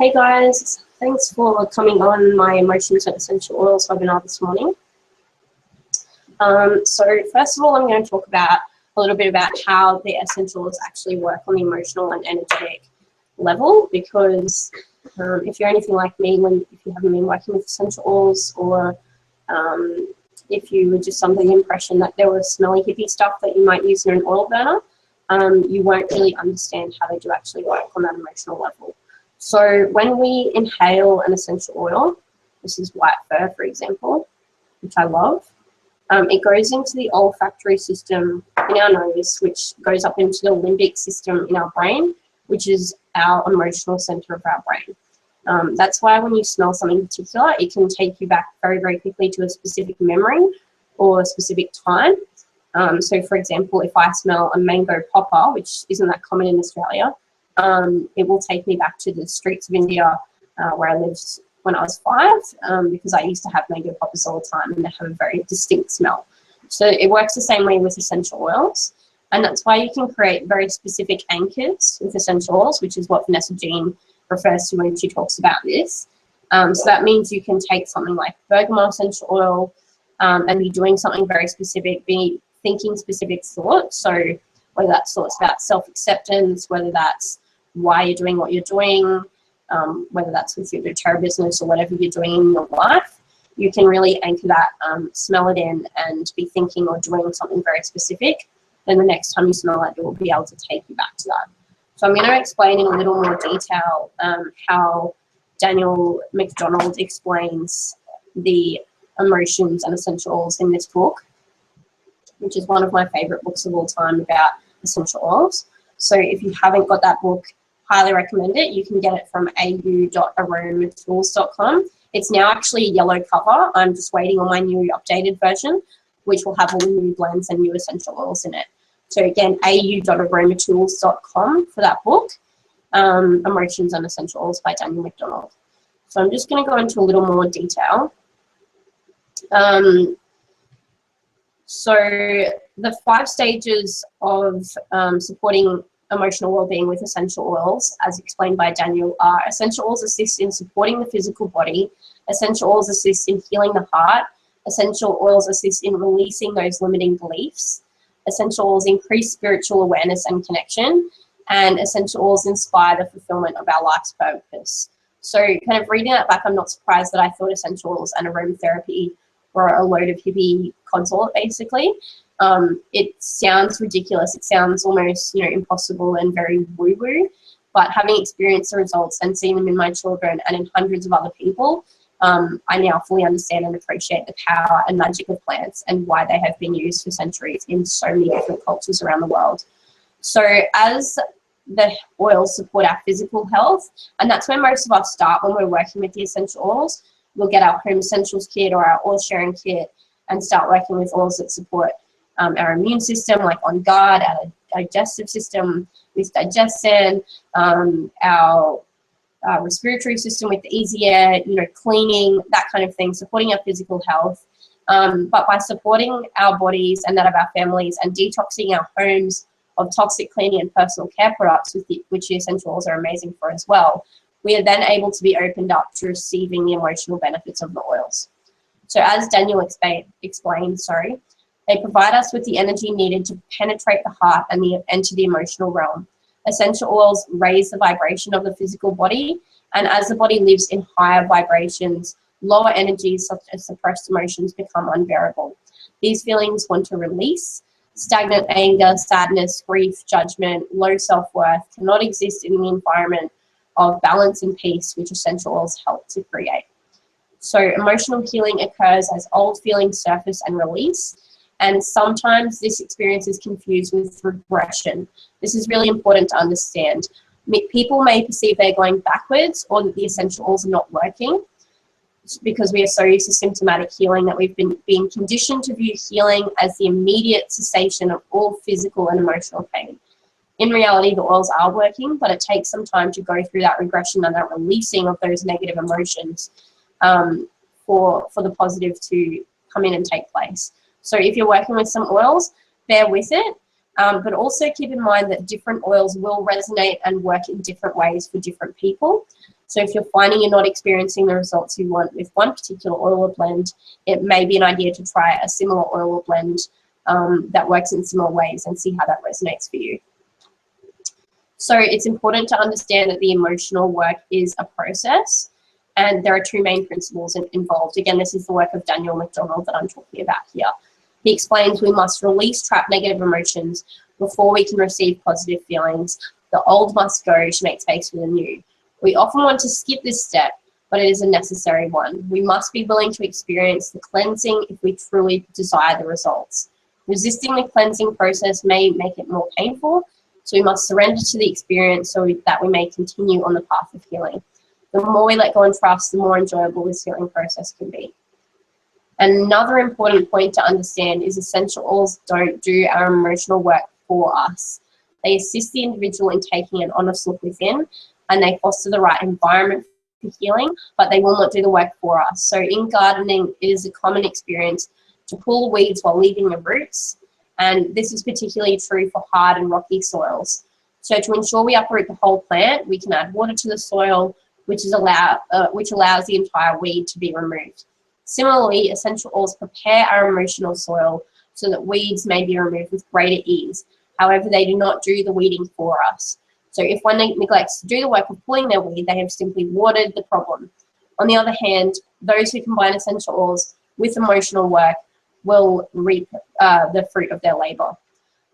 Hey guys, thanks for coming on my emotions and essential oils webinar this morning. So first of all, I'm going to talk about a little bit about how the essentials actually work on the emotional and energetic level, because if you're anything like me, if you haven't been working with essential oils, or if you were just under the impression that there was smelly hippie stuff that you might use in an oil burner, you won't really understand how they do actually work on that emotional level. So when we inhale an essential oil, this is white fir, for example, which I love, it goes into the olfactory system in our nose, which goes up into the limbic system in our brain, which is our emotional center of our brain. That's why when you smell something in particular, it can take you back very, very quickly to a specific memory or a specific time. So for example, if I smell a mango popper, which isn't that common in Australia, it will take me back to the streets of India where I lived when I was 5, because I used to have mango poppers all the time and they have a very distinct smell. So it works the same way with essential oils, and that's why you can create very specific anchors with essential oils, which is what Vanessa Jean refers to when she talks about this. So that means you can take something like bergamot essential oil and be doing something very specific, be thinking specific thoughts. So whether that's thoughts about self-acceptance, whether that's why you're doing what you're doing, whether that's with your doTERRA business or whatever you're doing in your life, you can really anchor that, smell it in, and be thinking or doing something very specific. Then the next time you smell it, it will be able to take you back to that. So I'm going to explain in a little more detail how Daniel McDonald explains the emotions and essential oils in this book, which is one of my favorite books of all time about essential oils. So if you haven't got that book, highly recommend it. You can get it from au.aromatools.com. It's now actually a yellow cover. I'm just waiting on my new updated version, which will have all the new blends and new essential oils in it. So again, au.aromatools.com for that book, Emotions and Essential Oils by Daniel McDonald. So I'm just going to go into a little more detail. So the 5 stages of supporting emotional well-being with essential oils, as explained by Daniel, are: essential oils assist in supporting the physical body, essential oils assist in healing the heart, essential oils assist in releasing those limiting beliefs, essential oils increase spiritual awareness and connection, and essential oils inspire the fulfillment of our life's purpose. So kind of reading that back, I'm not surprised that I thought essential oils and aromatherapy were a load of hippie consort, basically. It sounds ridiculous. It sounds almost, impossible and very woo-woo. But having experienced the results and seen them in my children and in hundreds of other people, I now fully understand and appreciate the power and magic of plants and why they have been used for centuries in so many different cultures around the world. So as the oils support our physical health, and that's where most of us start when we're working with the essential oils. We'll get our home essentials kit or our oil sharing kit and start working with oils that support our immune system, like On Guard, our digestive system with Digestin, our respiratory system with the Easy Air, cleaning, that kind of thing, supporting our physical health. But by supporting our bodies and that of our families and detoxing our homes of toxic cleaning and personal care products, which the essential oils are amazing for as well, we are then able to be opened up to receiving the emotional benefits of the oils. So as Daniel explained, they provide us with the energy needed to penetrate the heart and enter the emotional realm. Essential oils raise the vibration of the physical body, and as the body lives in higher vibrations, lower energies such as suppressed emotions become unbearable. These feelings want to release. Stagnant anger, sadness, grief, judgment, low self-worth cannot exist in the environment of balance and peace, which essential oils help to create. So emotional healing occurs as old feelings surface and release, and sometimes this experience is confused with regression. This is really important to understand. People may perceive they're going backwards or that the essential oils are not working because we are so used to symptomatic healing that we've been conditioned to view healing as the immediate cessation of all physical and emotional pain. In reality, the oils are working, but it takes some time to go through that regression and that releasing of those negative emotions for the positive to come in and take place. So if you're working with some oils, bear with it. But also keep in mind that different oils will resonate and work in different ways for different people. So if you're finding you're not experiencing the results you want with one particular oil or blend, it may be an idea to try a similar oil or blend that works in similar ways and see how that resonates for you. So it's important to understand that the emotional work is a process, and there are two main principles involved. Again, this is the work of Daniel McDonald that I'm talking about here. He explains we must release trapped negative emotions before we can receive positive feelings. The old must go to make space for the new. We often want to skip this step, but it is a necessary one. We must be willing to experience the cleansing if we truly desire the results. Resisting the cleansing process may make it more painful, so we must surrender to the experience so that we may continue on the path of healing. The more we let go and trust, the more enjoyable this healing process can be. Another important point to understand is essential oils don't do our emotional work for us. They assist the individual in taking an honest look within, and they foster the right environment for healing, but they will not do the work for us. So in gardening, it is a common experience to pull weeds while leaving the roots, and this is particularly true for hard and rocky soils. So to ensure we uproot the whole plant, we can add water to the soil, which allows the entire weed to be removed. Similarly, essential oils prepare our emotional soil so that weeds may be removed with greater ease. However, they do not do the weeding for us. So if one neglects to do the work of pulling their weed, they have simply watered the problem. On the other hand, those who combine essential oils with emotional work will reap the fruit of their labor.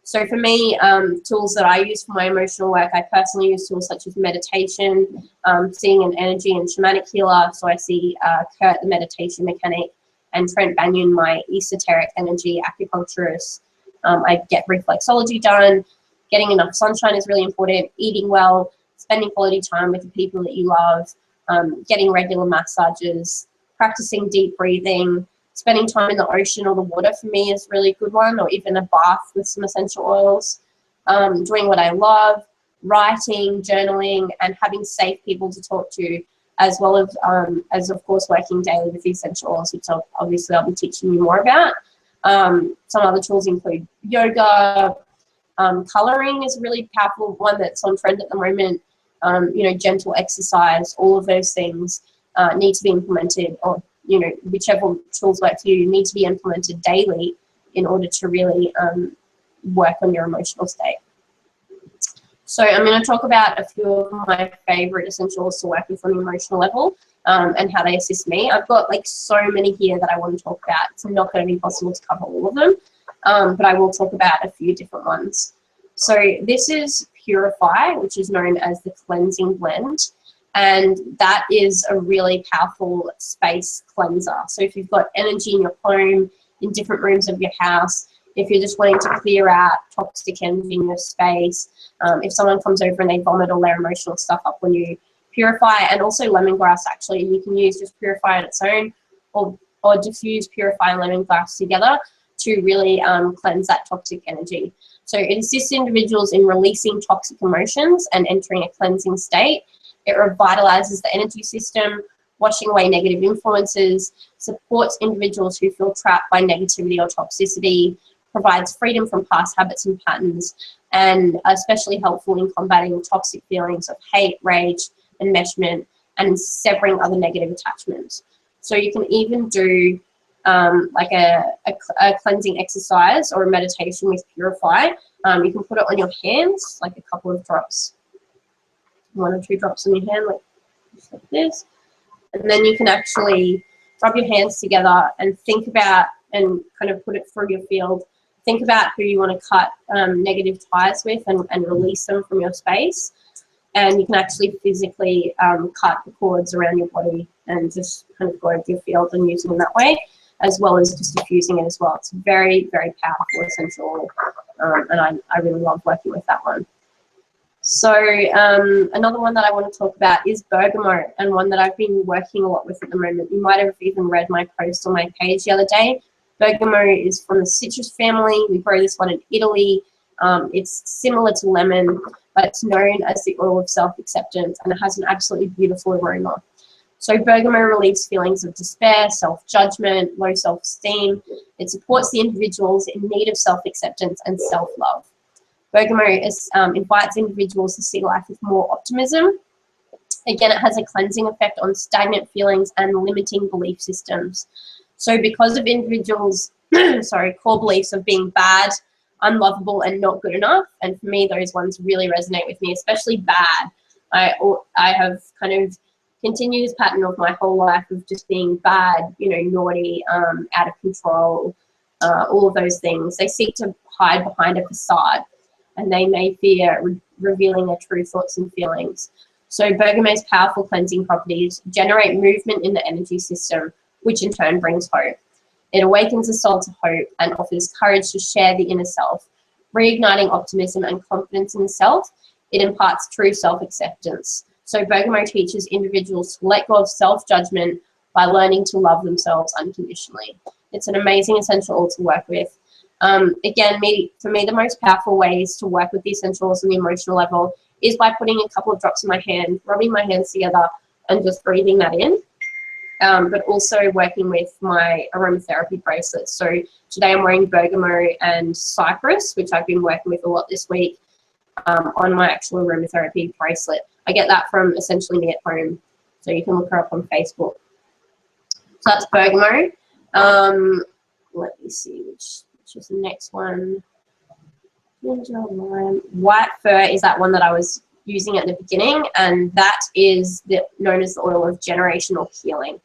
So for me, tools that I use for my emotional work, I personally use tools such as meditation, seeing an energy and shamanic healer. So I see Kurt, the meditation mechanic, and Trent Banyan, my esoteric energy acupuncturist. I get reflexology done. Getting enough sunshine is really important. Eating well, spending quality time with the people that you love, getting regular massages, practicing deep breathing, spending time in the ocean or the water for me is really a good one, or even a bath with some essential oils. Doing what I love, writing, journaling, and having safe people to talk to, as well as of course working daily with the essential oils, which obviously I'll be teaching you more about. Some other tools include yoga, coloring is a really powerful one that's on trend at the moment. Gentle exercise, all of those things need to be implemented, or whichever tools work for you need to be implemented daily in order to really work on your emotional state. So I'm going to talk about a few of my favorite essentials to work with on the emotional level and how they assist me. I've got like so many here that I want to talk about. It's not going to be possible to cover all of them, but I will talk about a few different ones. So this is Purified, which is known as the cleansing blend. And that is a really powerful space cleanser. So if you've got energy in your home, in different rooms of your house, if you're just wanting to clear out toxic energy in your space, if someone comes over and they vomit all their emotional stuff up when you purify, and also lemongrass actually, you can use just Purify on its own, or diffuse Purify and lemongrass together to really cleanse that toxic energy. So it assists individuals in releasing toxic emotions and entering a cleansing state. It revitalizes the energy system, washing away negative influences, supports individuals who feel trapped by negativity or toxicity, provides freedom from past habits and patterns, and especially helpful in combating toxic feelings of hate, rage, enmeshment, and severing other negative attachments. So you can even do like a cleansing exercise or a meditation with Purify. You can put it on your hands, like a couple of drops. 1 or 2 drops on your hand, just like this. And then you can actually rub your hands together and think about, and kind of put it through your field. Think about who you want to cut negative ties with and release them from your space. And you can actually physically cut the cords around your body and just kind of go over your field and use them in that way, as well as just diffusing it as well. It's very, very powerful essential, and I really love working with that one. So another one that I want to talk about is bergamot, and one that I've been working a lot with at the moment. You might have even read my post on my page the other day. Bergamot is from the citrus family. We grow this one in Italy. It's similar to lemon, but it's known as the oil of self-acceptance, and it has an absolutely beautiful aroma. So bergamot relieves feelings of despair, self-judgment, low self-esteem. It supports the individuals in need of self-acceptance and self-love. Bergamot invites individuals to see life with more optimism. Again, it has a cleansing effect on stagnant feelings and limiting belief systems. So because of individuals' core beliefs of being bad, unlovable, and not good enough, and for me, those ones really resonate with me, especially bad. I have kind of continued this pattern of my whole life of just being bad, you know, naughty, out of control, all of those things. They seek to hide behind a facade, and they may fear revealing their true thoughts and feelings. So bergamot's powerful cleansing properties generate movement in the energy system, which in turn brings hope. It awakens the soul to hope and offers courage to share the inner self, reigniting optimism and confidence in the self. It imparts true self-acceptance. So bergamot teaches individuals to let go of self-judgment by learning to love themselves unconditionally. It's an amazing essential oil to work with. Again, for me, the most powerful ways to work with the essential oils on the emotional level is by putting a couple of drops in my hand, rubbing my hands together, and just breathing that in. But also working with my aromatherapy bracelets. So today I'm wearing bergamot and cypress, which I've been working with a lot this week, on my actual aromatherapy bracelet. I get that from Essentially Me at Home, so you can look her up on Facebook. So that's bergamot. Let me see which is the next one. White fir is that one that I was using at the beginning, and that is known as the oil of generational healing.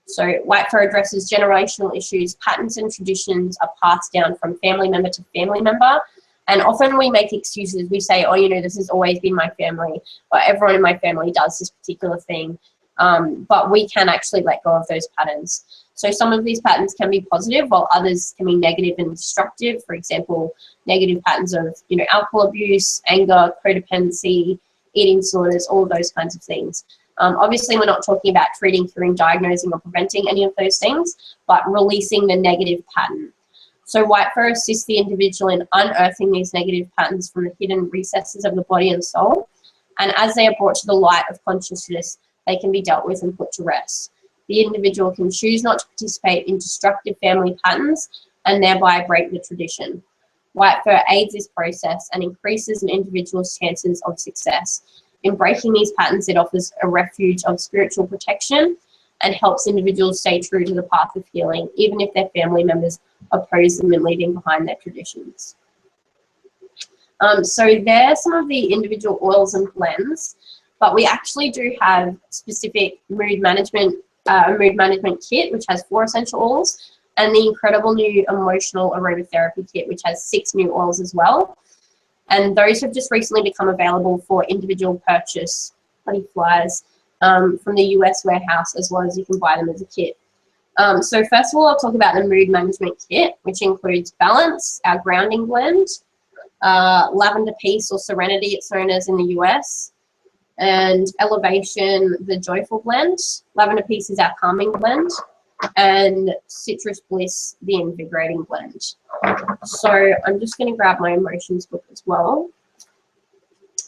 So white fir addresses generational issues. Patterns and traditions are passed down from family member to family member, and often we make excuses. We say, oh, you know, this has always been my family, or everyone in my family does this particular thing, but we can actually let go of those patterns. So some of these patterns can be positive, while others can be negative and destructive. For example, negative patterns of, you know, alcohol abuse, anger, codependency, eating disorders, all of those kinds of things. Obviously, we're not talking about treating, curing, diagnosing, or preventing any of those things, but releasing the negative pattern. So white fir assists the individual in unearthing these negative patterns from the hidden recesses of the body and soul. And as they are brought to the light of consciousness, they can be dealt with and put to rest. The individual can choose not to participate in destructive family patterns and thereby break the tradition. White fir aids this process and increases an individual's chances of success. In breaking these patterns, it offers a refuge of spiritual protection and helps individuals stay true to the path of healing, even if their family members oppose them in leaving behind their traditions. So there are some of the individual oils and blends, but we actually do have specific mood management kit, which has 4 essential oils, and the incredible new emotional aromatherapy kit, which has 6 new oils as well. And those have just recently become available for individual purchase, bloody flies, from the US warehouse, as well as you can buy them as a kit. So first of all, I'll talk about the mood management kit, which includes Balance, our grounding blend, Lavender Peace or Serenity, it's known as in the US, and Elevation, the Joyful Blend. Lavender Peace is our calming blend, and Citrus Bliss, the invigorating blend. So I'm just going to grab my emotions book as well.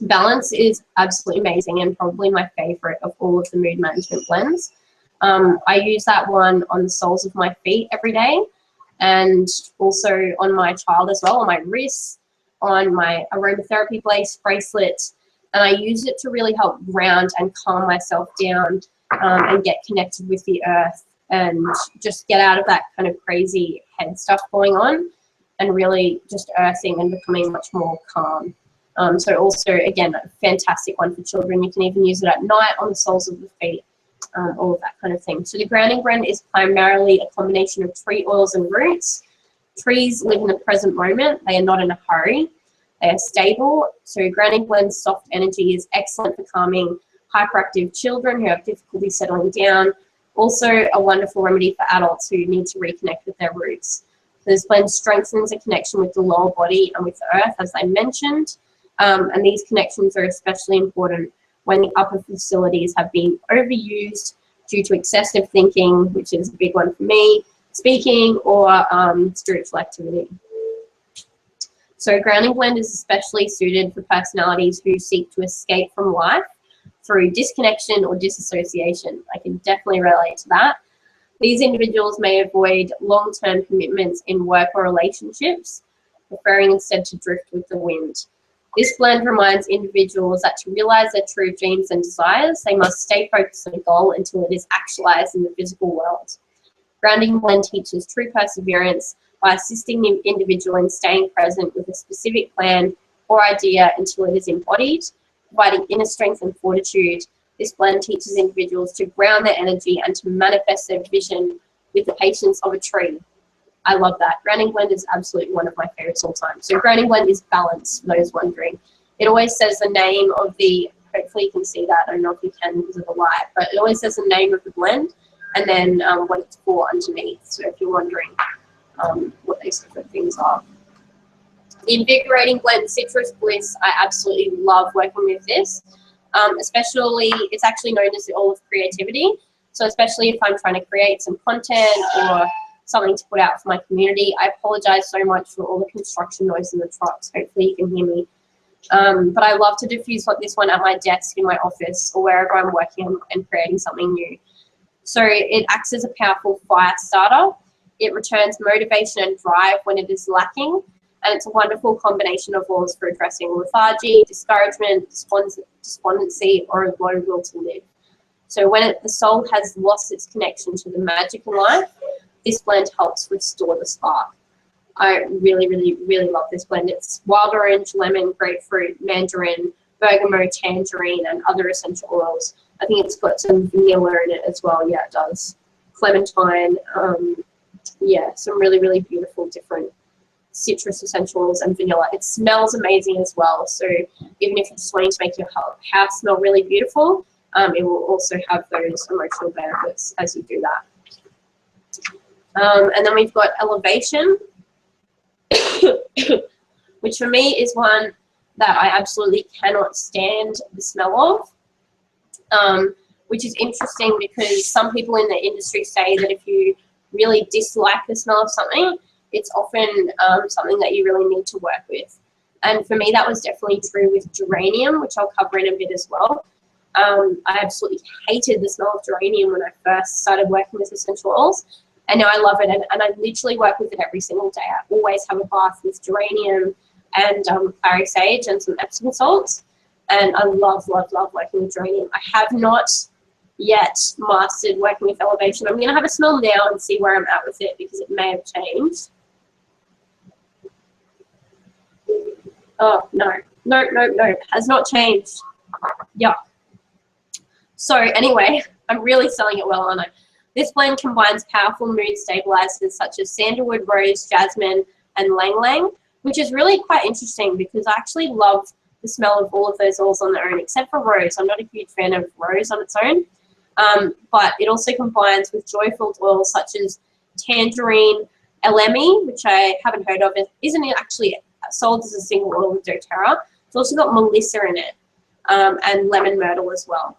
Balance is absolutely amazing and probably my favorite of all of the mood management blends. I use that one on the soles of my feet every day, and also on my child as well, on my wrists, on my aromatherapy bracelet, and I use it to really help ground and calm myself down, and get connected with the earth and just get out of that kind of crazy head stuff going on and really just earthing and becoming much more calm. So also, again, a fantastic one for children. You can even use it at night on the soles of the feet, all of that kind of thing. So the grounding blend is primarily a combination of tree oils and roots. Trees live in the present moment. They are not in a hurry. They are stable. So grounding blend's soft energy is excellent for calming hyperactive children who have difficulty settling down. Also a wonderful remedy for adults who need to reconnect with their roots. So this blend strengthens a connection with the lower body and with the earth, as I mentioned. And these connections are especially important when the upper facilities have been overused due to excessive thinking, which is a big one for me, speaking, or spiritual activity. So grounding blend is especially suited for personalities who seek to escape from life through disconnection or disassociation. I can definitely relate to that. These individuals may avoid long-term commitments in work or relationships, preferring instead to drift with the wind. This blend reminds individuals that to realize their true dreams and desires, they must stay focused on a goal until it is actualized in the physical world. Grounding Blend teaches true perseverance by assisting the individual in staying present with a specific plan or idea until it is embodied, providing inner strength and fortitude. This blend teaches individuals to ground their energy and to manifest their vision with the patience of a tree. I love that. Grounding Blend is absolutely one of my favorites all time. So Grounding Blend is balance, for those wondering. It always says the name of the, hopefully you can see that, I don't know if you can because of the light, but it always says the name of the blend and then what it's for underneath. So if you're wondering what these different things are. The Invigorating Blend Citrus Bliss, I absolutely love working with this. Especially, it's actually known as the oil of creativity. So especially if I'm trying to create some content or something to put out for my community. I apologize so much for all the construction noise in the trucks. Hopefully you can hear me. But I love to diffuse like this one at my desk in my office or wherever I'm working and creating something new. So it acts as a powerful fire starter. It returns motivation and drive when it is lacking. And it's a wonderful combination of oils for addressing lethargy, discouragement, despondency, or a low will to live. So when the soul has lost its connection to the magic in life, this blend helps restore the spark. I really, really, really love this blend. It's wild orange, lemon, grapefruit, mandarin, bergamot, tangerine, and other essential oils. I think it's got some vanilla in it as well. Yeah, it does. Clementine. Yeah, some really, really beautiful different citrus essential oils and vanilla. It smells amazing as well. So even if you're just wanting to make your house smell really beautiful, it will also have those emotional benefits as you do that. And then we've got Elevation, which for me is one that I absolutely cannot stand the smell of, which is interesting because some people in the industry say that if you really dislike the smell of something, it's often something that you really need to work with. And for me, that was definitely true with Geranium, which I'll cover in a bit as well. I absolutely hated the smell of Geranium when I first started working with essential oils. And now I love it, and I literally work with it every single day. I always have a bath with Geranium and clary sage and some Epsom salts. And I love, love, love working with Geranium. I have not yet mastered working with Elevation. I'm going to have a smell now and see where I'm at with it because it may have changed. Oh, no. No, no, no. Has not changed. Yeah. So anyway, I'm really selling it well, aren't I? This blend combines powerful mood stabilizers such as sandalwood, rose, jasmine, and lang lang, which is really quite interesting because I actually love the smell of all of those oils on their own, except for rose. I'm not a huge fan of rose on its own, but it also combines with joy-filled oils such as tangerine, elemi, which I haven't heard of. It isn't actually sold as a single oil with doTERRA. It's also got melissa in it, and lemon myrtle as well.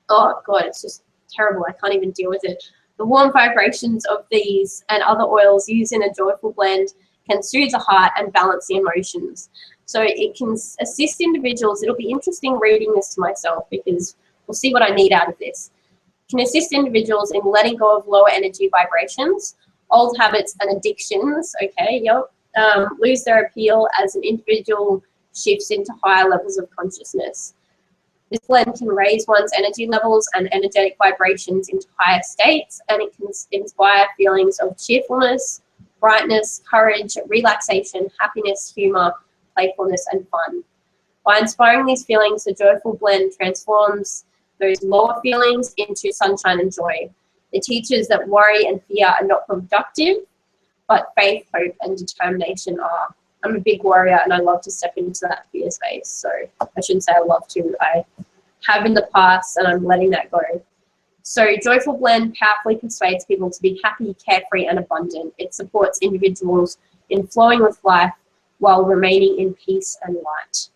Oh God, it's just terrible. I can't even deal with it. The warm vibrations of these and other oils used in a joyful blend can soothe the heart and balance the emotions. So it can assist individuals. It'll be interesting reading this to myself because we'll see what I need out of this. It can assist individuals in letting go of lower energy vibrations, old habits and addictions, okay, yep, lose their appeal as an individual shifts into higher levels of consciousness. This blend can raise one's energy levels and energetic vibrations into higher states, and it can inspire feelings of cheerfulness, brightness, courage, relaxation, happiness, humor, playfulness, and fun. By inspiring these feelings, the joyful blend transforms those lower feelings into sunshine and joy. It teaches that worry and fear are not productive, but faith, hope, and determination are. I'm a big worrier and I love to step into that fear space. So I shouldn't say I love to, I have in the past and I'm letting that go. So Joyful Blend powerfully persuades people to be happy, carefree, and abundant. It supports individuals in flowing with life while remaining in peace and light.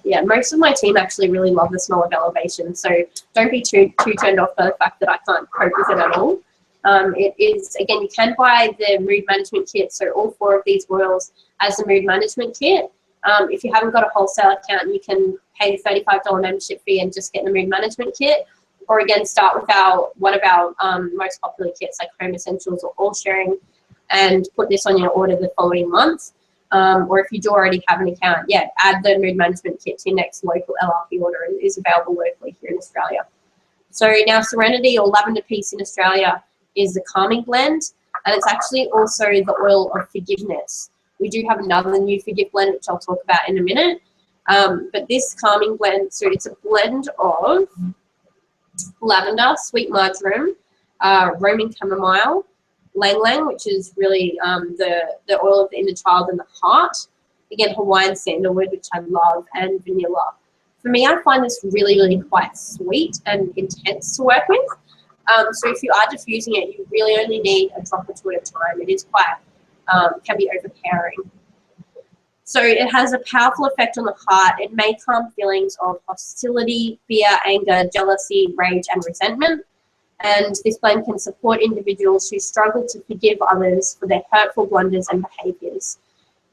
Yeah, most of my team actually really love the smell of Elevation, so don't be too turned off by the fact that I can't cope with it at all. It is, again, you can buy the mood management kit, so all 4 of these oils as a mood management kit. If you haven't got a wholesale account, you can pay the $35 membership fee and just get the mood management kit, or again, start with one of our most popular kits like Home Essentials or All Sharing and put this on your order the following month. or if you do already have an account, yeah, add the mood management kit to your next local LRP order. It is available locally here in Australia. So now Serenity or Lavender Peace in Australia is the calming blend, and it's actually also the oil of forgiveness. We do have another new Forgive blend, which I'll talk about in a minute. But this calming blend, so it's a blend of lavender, sweet marjoram, Roman chamomile, lang lang, which is really the oil of the inner child and the heart. Again, Hawaiian sandalwood, which I love, and vanilla. For me, I find this really, really quite sweet and intense to work with. So if you are diffusing it, you really only need a drop or two at a time. It is quite, can be overpowering. So it has a powerful effect on the heart. It may calm feelings of hostility, fear, anger, jealousy, rage, and resentment. And this blend can support individuals who struggle to forgive others for their hurtful blunders and behaviours.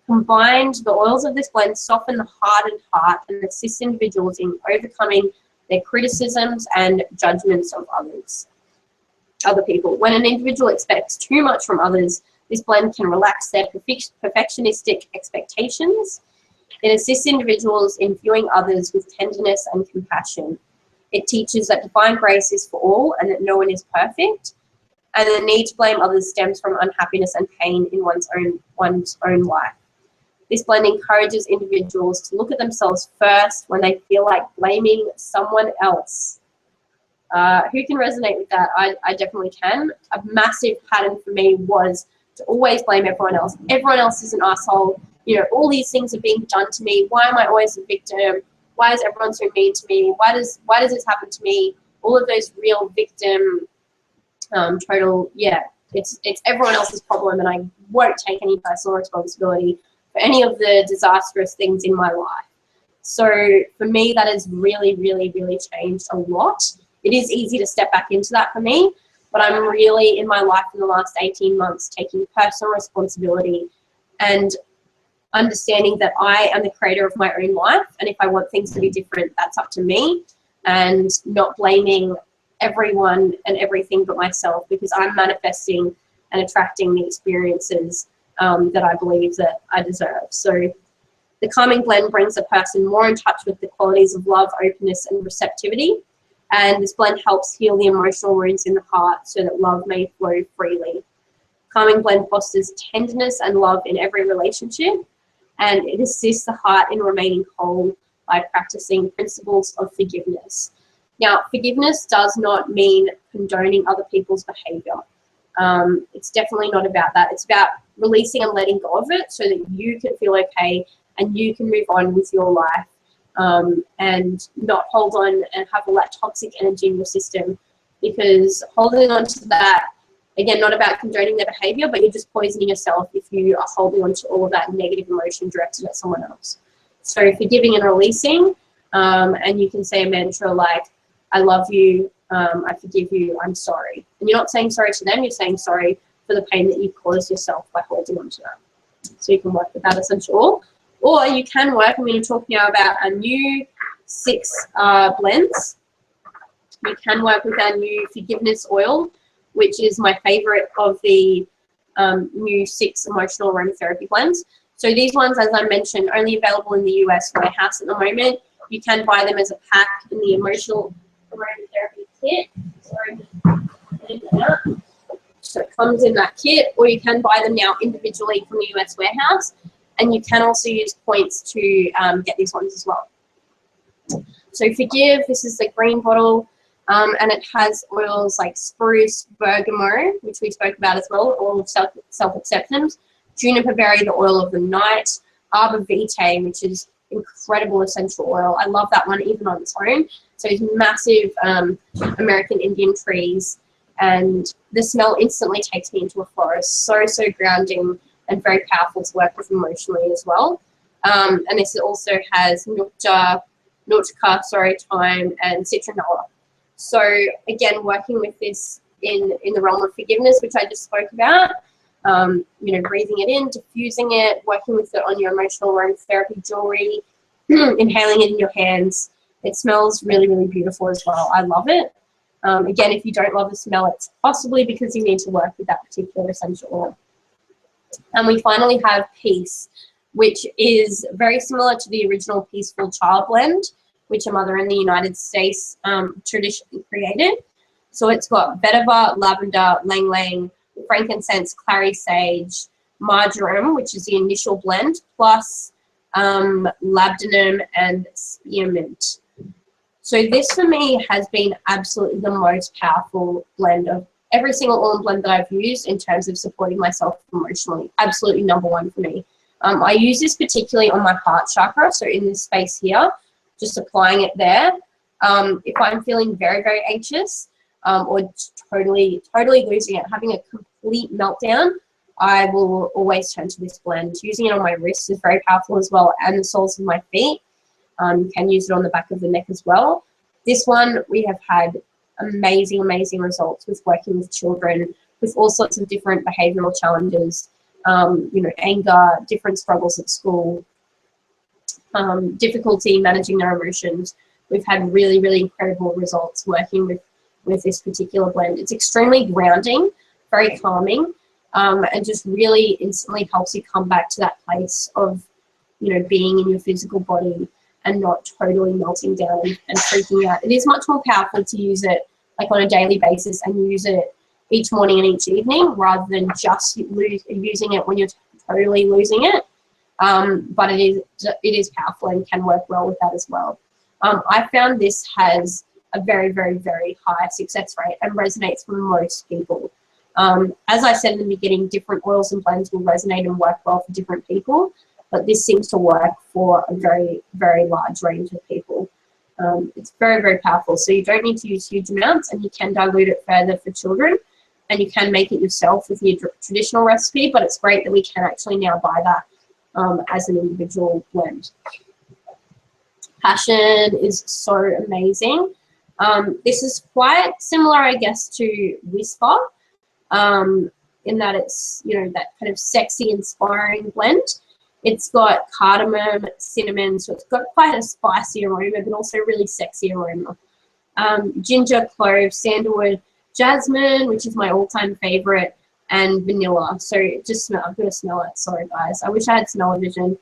Combined, the oils of this blend soften the hardened heart and assist individuals in overcoming their criticisms and judgments of other people. When an individual expects too much from others, this blend can relax their perfectionistic expectations. It assists individuals in viewing others with tenderness and compassion. It teaches that divine grace is for all and that no one is perfect, and the need to blame others stems from unhappiness and pain in one's own life. This blend encourages individuals to look at themselves first when they feel like blaming someone else. Who can resonate with that? I definitely can. A massive pattern for me was to always blame everyone else. Everyone else is an asshole. You know, all these things are being done to me. Why am I always a victim? Why is everyone so mean to me? Why does this happen to me? All of those real victim, it's everyone else's problem, and I won't take any personal responsibility for any of the disastrous things in my life. So for me, that has really, really, really changed a lot. It is easy to step back into that for me, but I'm really in my life in the last 18 months taking personal responsibility and understanding that I am the creator of my own life, and if I want things to be different, that's up to me, and not blaming everyone and everything but myself, because I'm manifesting and attracting the experiences that I believe that I deserve. So the calming blend brings a person more in touch with the qualities of love, openness, and receptivity. And this blend helps heal the emotional wounds in the heart so that love may flow freely. Calming blend fosters tenderness and love in every relationship, and it assists the heart in remaining whole by practicing principles of forgiveness. Now, forgiveness does not mean condoning other people's behavior. It's definitely not about that. It's about releasing and letting go of it so that you can feel okay and you can move on with your life, and not hold on and have all that toxic energy in your system, because holding on to that, again, not about condoning their behavior, but you're just poisoning yourself if you are holding on to all of that negative emotion directed at someone else. So forgiving and releasing, and you can say a mantra like, I love you, I forgive you, I'm sorry. And you're not saying sorry to them, you're saying sorry for the pain that you've caused yourself by holding on to that. So you can work with that essential oil. Or you can work, I'm going to talk now about a new 6 blends. You can work with our new forgiveness oil, which is my favorite of the new 6 emotional aromatherapy blends. So these ones, as I mentioned, only available in the US warehouse at the moment. You can buy them as a pack in the emotional aromatherapy kit. So it comes in that kit, or you can buy them now individually from the US warehouse. And you can also use points to get these ones as well. So Forgive, this is the green bottle, and it has oils like spruce, bergamot, which we spoke about as well, oil of self-acceptance, juniper berry, the oil of the night, arbor vitae, which is incredible essential oil. I love that one even on its own. So it's massive American Indian trees, and the smell instantly takes me into a forest. So grounding and very powerful to work with emotionally as well. And this also has nautica, thyme, and citronella. So again, working with this in the realm of forgiveness, which I just spoke about, breathing it in, diffusing it, working with it on your emotional aromatherapy jewelry, inhaling it in your hands. It smells really, really beautiful as well. I love it. Again, if you don't love the smell, it's possibly because you need to work with that particular essential oil. And we finally have Peace, which is very similar to the original Peaceful Chia Blend, which a mother in the United States traditionally created. So it's got vetiver, lavender, lang lang, frankincense, clary sage, marjoram, which is the initial blend, plus labdanum and spearmint. So this for me has been absolutely the most powerful blend of every single oil and blend that I've used in terms of supporting myself emotionally. Absolutely #1 for me. I use this particularly on my heart chakra, so in this space here, just applying it there. If I'm feeling very, very anxious or totally losing it, having a complete meltdown, I will always turn to this blend. Using it on my wrists is very powerful as well, and the soles of my feet. You can use it on the back of the neck as well. This one, we have had amazing, amazing results with working with children with all sorts of different behavioural challenges, you know, anger, different struggles at school, difficulty managing their emotions. We've had really, really incredible results working with this particular blend. It's extremely grounding, very calming, and just really instantly helps you come back to that place of, you know, being in your physical body and not totally melting down and freaking out. It is much more powerful to use it like on a daily basis and use it each morning and each evening rather than just using it when you're totally losing it. But it is powerful and can work well with that as well. I found this has a very, very, very high success rate and resonates for most people. As I said in the beginning, different oils and blends will resonate and work well for different people, but this seems to work for a very, very large range of people. It's very, very powerful. So you don't need to use huge amounts, and you can dilute it further for children, and you can make it yourself with your traditional recipe, but it's great that we can actually now buy that as an individual blend. Passion is so amazing. This is quite similar, I guess, to Whisper, in that it's, you know, that kind of sexy, inspiring blend. It's got cardamom, cinnamon, so it's got quite a spicy aroma, but also really sexy aroma. Ginger, clove, sandalwood, jasmine, which is my all-time favorite, and vanilla. So just smell, I'm gonna smell it. Sorry guys, I wish I had smell-o-vision.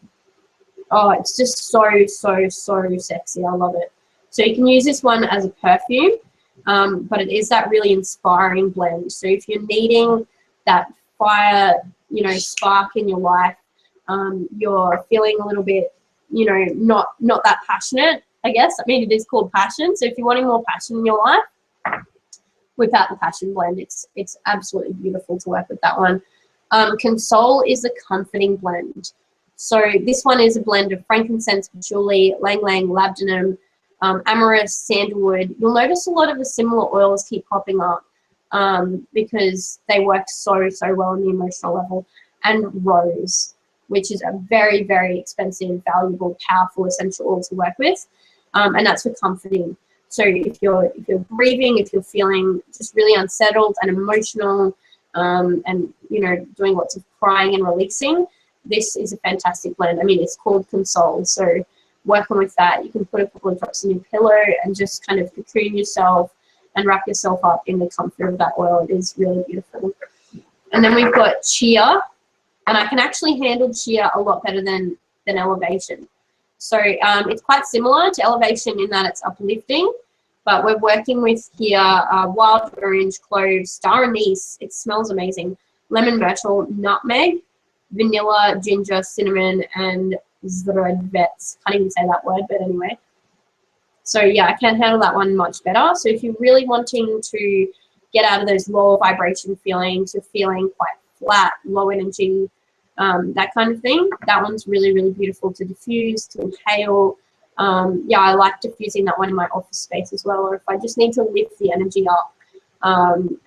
Oh, it's just so, so, so sexy. I love it. So you can use this one as a perfume, but it is that really inspiring blend. So if you're needing that fire, you know, spark in your life, you're feeling a little bit, you know, not that passionate, I guess. I mean, it is called passion. So if you're wanting more passion in your life, without the passion blend, it's absolutely beautiful to work with that one. Console is a comforting blend. So this one is a blend of frankincense, patchouli, lang lang, labdanum, amorous, sandalwood. You'll notice a lot of the similar oils keep popping up because they work so, so well on the emotional level. And rose, which is a very, very expensive, valuable, powerful essential oil to work with, and that's for comforting. So if you're grieving, if you're feeling just really unsettled and emotional, and you know, doing lots of crying and releasing, this is a fantastic blend. I mean, it's called Console, so working with that, you can put a couple of drops in your pillow and just kind of cocoon yourself and wrap yourself up in the comfort of that oil. It is really beautiful. And then we've got Chia. And I can actually handle Chia a lot better than Elevation. So it's quite similar to Elevation in that it's uplifting, but we're working with here wild orange, cloves, star anise, it smells amazing, lemon myrtle, nutmeg, vanilla, ginger, cinnamon, and zrodvets. Can't even say that word, but anyway. So yeah, I can handle that one much better. So if you're really wanting to get out of those low vibration feelings, you're feeling quite flat, low energy, that kind of thing, that one's really, really beautiful to diffuse, to inhale. Yeah, I like diffusing that one in my office space as well, or if I just need to lift the energy up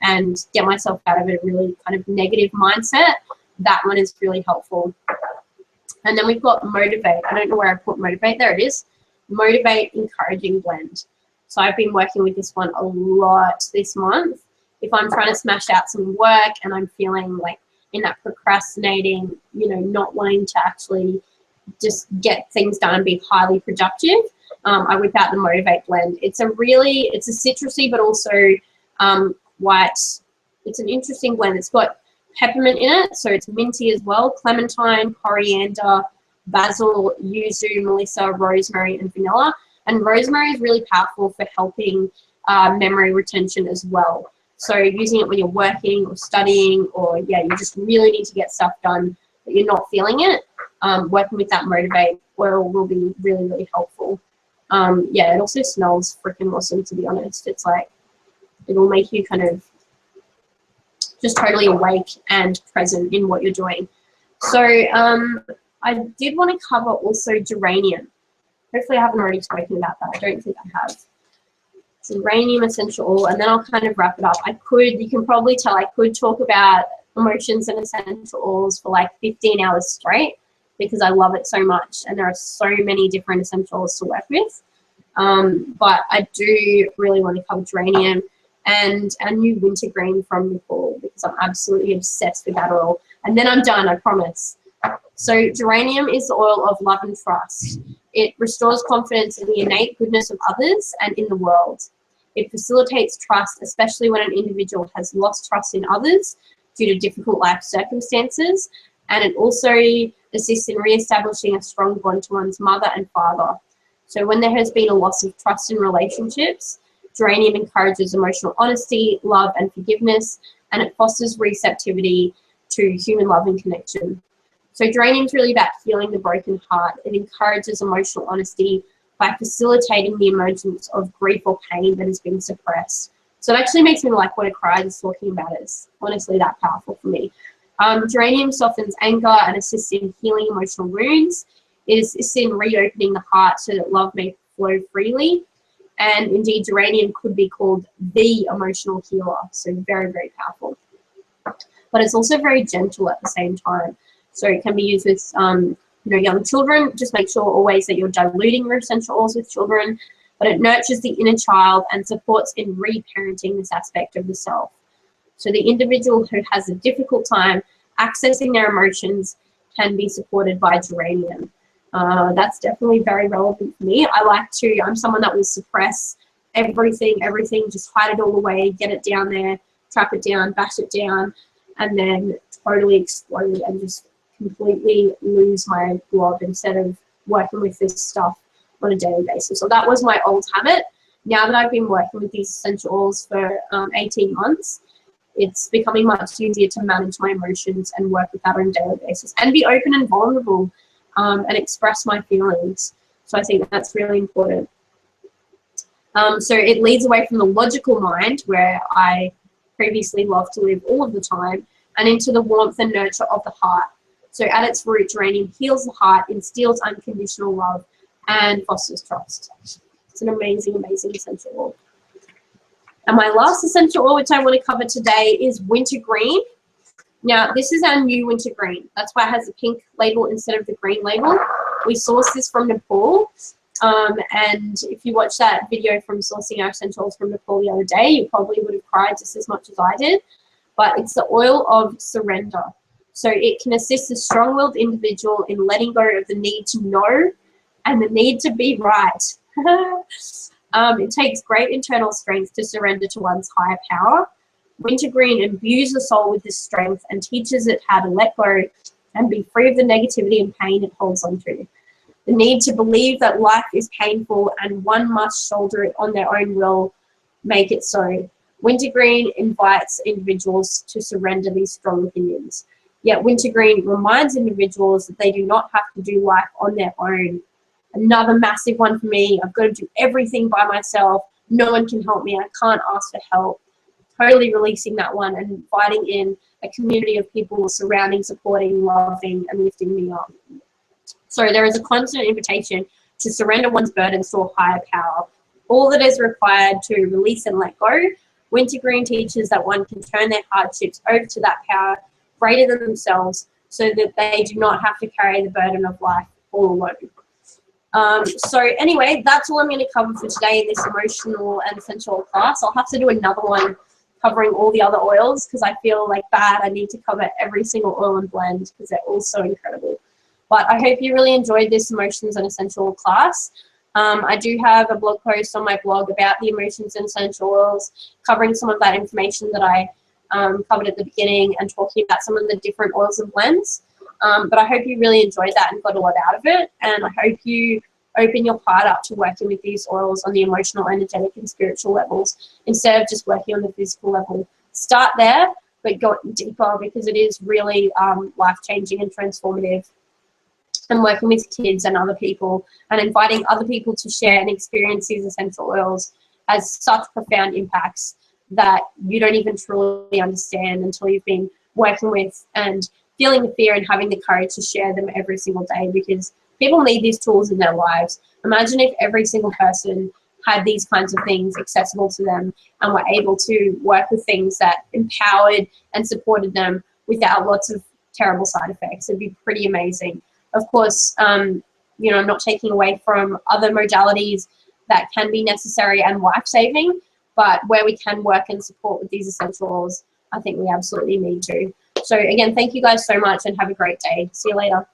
and get myself out of a really kind of negative mindset, that one is really helpful. And then we've got Motivate. I don't know where I put Motivate. There it is. Motivate Encouraging Blend. So I've been working with this one a lot this month. If I'm trying to smash out some work and I'm feeling like in that procrastinating, you know, not wanting to actually just get things done and be highly productive, I whip out the Motivate blend. It's a citrusy, but also it's an interesting blend. It's got peppermint in it, so it's minty as well, clementine, coriander, basil, yuzu, melissa, rosemary, and vanilla. And rosemary is really powerful for helping memory retention as well. So using it when you're working or studying, or yeah, you just really need to get stuff done but you're not feeling it, working with that motivate oil will be really, really helpful. Yeah, it also smells freaking awesome, to be honest. It's like, it'll make you kind of just totally awake and present in what you're doing. So I did want to cover also geranium. Hopefully I haven't already spoken about that. I don't think I have. Geranium essential oil, and then I'll kind of wrap it up. You can probably tell I could talk about emotions and essential oils for like 15 hours straight because I love it so much, and there are so many different essential oils to work with. But I do really want to cover geranium and a new wintergreen from Nepal because I'm absolutely obsessed with that oil. And then I'm done, I promise. So geranium is the oil of love and trust. It restores confidence in the innate goodness of others and in the world. It facilitates trust, especially when an individual has lost trust in others due to difficult life circumstances. And it also assists in re-establishing a strong bond to one's mother and father. So when there has been a loss of trust in relationships, geranium encourages emotional honesty, love, and forgiveness, and it fosters receptivity to human love and connection. So geranium is really about healing the broken heart. It encourages emotional honesty by facilitating the emergence of grief or pain that has been suppressed. So it actually makes me like want to cry just talking about it. It's honestly that powerful for me. Geranium softens anger and assists in healing emotional wounds. It assists in reopening the heart so that love may flow freely. And indeed, geranium could be called the emotional healer. So very, very powerful. But it's also very gentle at the same time. So it can be used with young children. Just make sure always that you're diluting your essential oils with children. But it nurtures the inner child and supports in reparenting this aspect of the self. So the individual who has a difficult time accessing their emotions can be supported by geranium. That's definitely very relevant for me. I'm someone that will suppress everything, just hide it all away, get it down there, trap it down, bash it down, and then totally explode and just completely lose my blob instead of working with this stuff on a daily basis. So that was my old habit. Now that I've been working with these essential oils for 18 months, it's becoming much easier to manage my emotions and work with that on a daily basis and be open and vulnerable and express my feelings. So I think that's really important. So it leads away from the logical mind, where I previously loved to live all of the time, and into the warmth and nurture of the heart. So at its root, geranium heals the heart, instills unconditional love, and fosters trust. It's an amazing, amazing essential oil. And my last essential oil, which I want to cover today, is wintergreen. Now, this is our new wintergreen. That's why it has a pink label instead of the green label. We sourced this from Nepal. And if you watched that video from sourcing our essentials from Nepal the other day, you probably would have cried just as much as I did. But it's the oil of surrender. So it can assist a strong-willed individual in letting go of the need to know and the need to be right. It takes great internal strength to surrender to one's higher power. Wintergreen imbues the soul with this strength and teaches it how to let go and be free of the negativity and pain it holds on to. The need to believe that life is painful and one must shoulder it on their own will make it so. Wintergreen invites individuals to surrender these strong opinions. Yet wintergreen reminds individuals that they do not have to do life on their own. Another massive one for me. I've got to do everything by myself. No one can help me. I can't ask for help. Totally releasing that one and inviting in a community of people surrounding, supporting, loving, and lifting me up. So there is a constant invitation to surrender one's burdens to a higher power. All that is required to release and let go. Wintergreen teaches that one can turn their hardships over to that power greater than themselves so that they do not have to carry the burden of life all alone. So anyway, that's all I'm going to cover for today in this emotional and essential oil class. I'll have to do another one covering all the other oils because I feel like I need to cover every single oil and blend because they're all so incredible. But I hope you really enjoyed this emotions and essential oil class. I do have a blog post on my blog about the emotions and essential oils, covering some of that information that I covered at the beginning and talking about some of the different oils and blends. But I hope you really enjoyed that and got a lot out of it. And I hope you open your heart up to working with these oils on the emotional, energetic, and spiritual levels instead of just working on the physical level. Start there, but go deeper, because it is really life-changing and transformative. And working with kids and other people and inviting other people to share and experience these essential oils has such profound impacts that you don't even truly understand until you've been working with and feeling the fear and having the courage to share them every single day, because people need these tools in their lives. Imagine if every single person had these kinds of things accessible to them and were able to work with things that empowered and supported them without lots of terrible side effects. It'd be pretty amazing. Of course, you know, I'm not taking away from other modalities that can be necessary and life-saving, but where we can work and support with these essential oils, I think we absolutely need to. So again, thank you guys so much and have a great day. See you later.